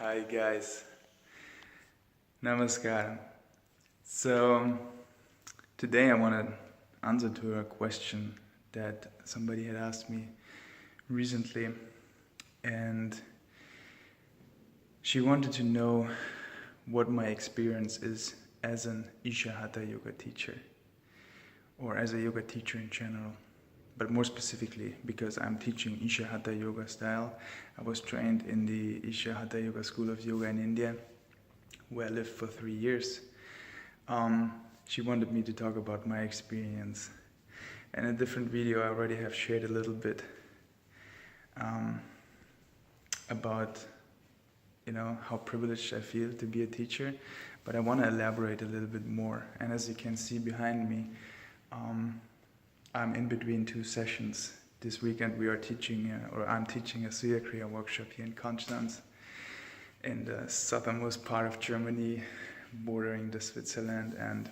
Hi guys, Namaskar. So today I want to answer to a question that somebody had asked me recently, and she wanted to know what my experience is as an Isha Hatha yoga teacher, or as a yoga teacher in general. But more specifically, because I'm teaching Isha Hatha yoga style. I was trained in the Isha Hatha yoga school of yoga in India, where I lived for 3 years. She wanted me to talk about my experience. In a different video, I already have shared a little bit about, how privileged I feel to be a teacher, but I want to elaborate a little bit more. And as you can see behind me, I'm in between 2 sessions. This weekend we are teaching, I'm teaching a Surya Kriya workshop here in Konstanz, in the southernmost part of Germany, bordering the Switzerland. And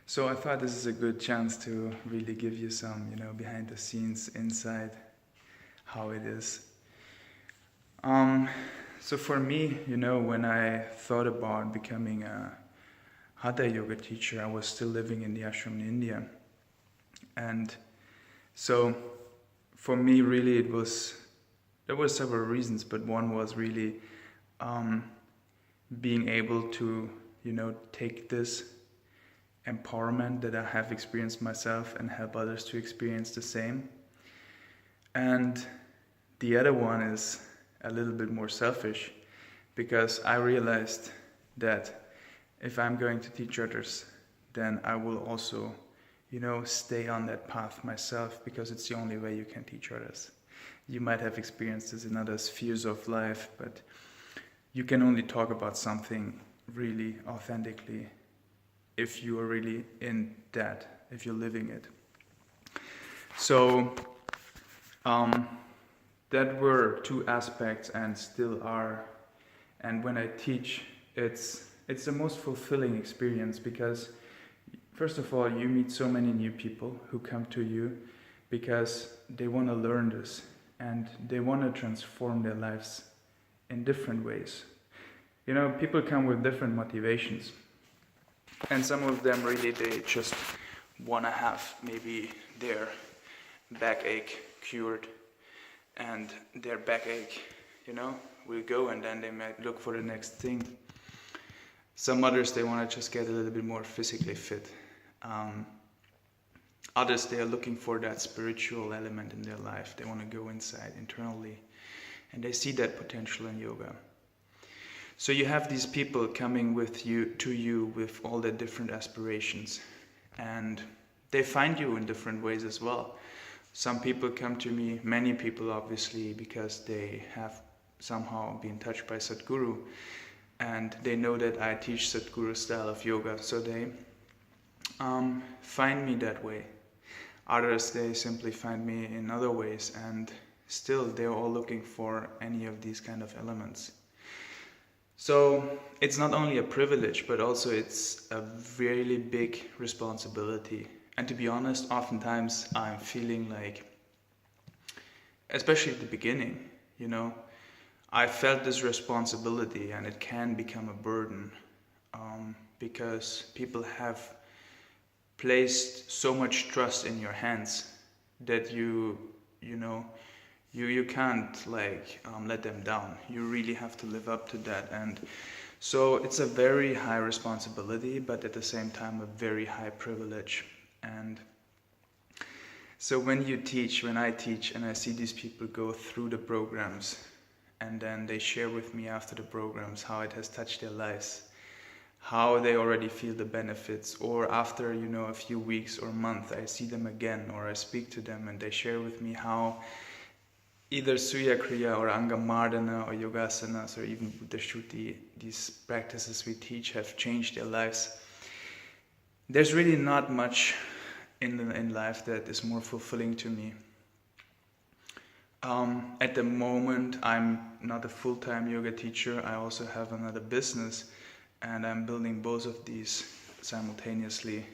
so I thought this is a good chance to really give you some, behind the scenes insight, how it is. So for me, when I thought about becoming a Hatha yoga teacher, I was still living in the ashram in India. And so for me, really, there were several reasons, but one was really being able to, take this empowerment that I have experienced myself and help others to experience the same. And the other one is a little bit more selfish, because I realized that if I'm going to teach others, then I will also stay on that path myself, because it's the only way you can teach others. You might have experienced this in other spheres of life, but you can only talk about something really authentically if you are really in that, if you're living it. So that were 2 aspects and still are. And when I teach, it's the most fulfilling experience, because first of all, you meet so many new people who come to you because they want to learn this and they want to transform their lives in different ways. People come with different motivations, and some of them really, they just want to have maybe their backache cured, and their backache, will go, and then they might look for the next thing. Some others, they want to just get a little bit more physically fit. Others, they are looking for that spiritual element in their life. They want to go inside internally, and they see that potential in yoga. So you have these people coming to you with all their different aspirations, and they find you in different ways as well. Some people come to me, many people obviously, because they have somehow been touched by Sadhguru, and they know that I teach Sadhguru style of yoga, so they find me that way. Others, they simply find me in other ways, and still they're all looking for any of these kind of elements. So it's not only a privilege, but also it's a really big responsibility. And to be honest, oftentimes I'm feeling like, especially at the beginning, I felt this responsibility, and it can become a burden, because people have placed so much trust in your hands that you can't let them down. You really have to live up to that. And so it's a very high responsibility, but at the same time a very high privilege. And so when I teach and I see these people go through the programs, and then they share with me after the programs how it has touched their lives, how they already feel the benefits, or after a few weeks or month I see them again, or I speak to them and they share with me how either Surya Kriya or Anga Mardana or Yogasanas or even Buddha Shuddhi, these practices we teach, have changed their lives. There's really not much in life that is more fulfilling to me. At the moment, I'm not a full-time yoga teacher. I also have another business, and I'm building both of these simultaneously.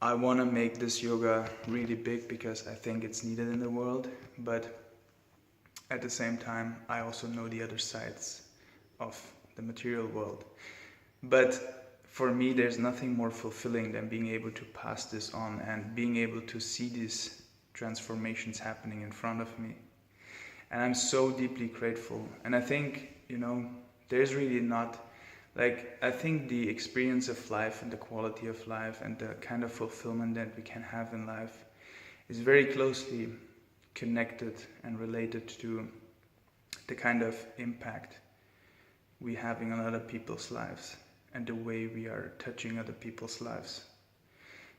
I want to make this yoga really big because I think it's needed in the world, but at the same time, I also know the other sides of the material world. But for me, there's nothing more fulfilling than being able to pass this on and being able to see these transformations happening in front of me. And I'm so deeply grateful. And I think, there's really not, I think the experience of life and the quality of life and the kind of fulfillment that we can have in life is very closely connected and related to the kind of impact we're having on other people's lives and the way we are touching other people's lives.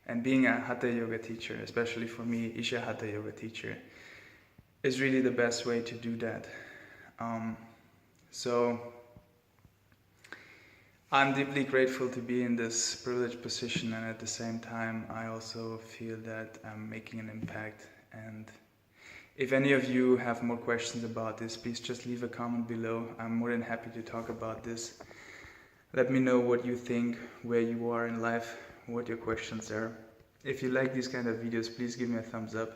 And being a Hatha Yoga teacher, especially for me, Isha Hatha Yoga teacher, is really the best way to do that. So I'm deeply grateful to be in this privileged position, and at the same time I also feel that I'm making an impact. And if any of you have more questions about this, please just leave a comment below. I'm more than happy to talk about this. Let me know what you think, where you are in life, what your questions are. If you like these kind of videos, please give me a thumbs up.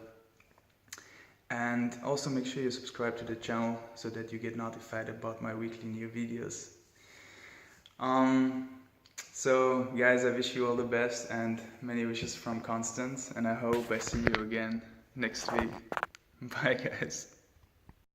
And also make sure you subscribe to the channel so that you get notified about my weekly new videos. So guys, I wish you all the best and many wishes from Constance, and I hope I see you again next week. Bye guys.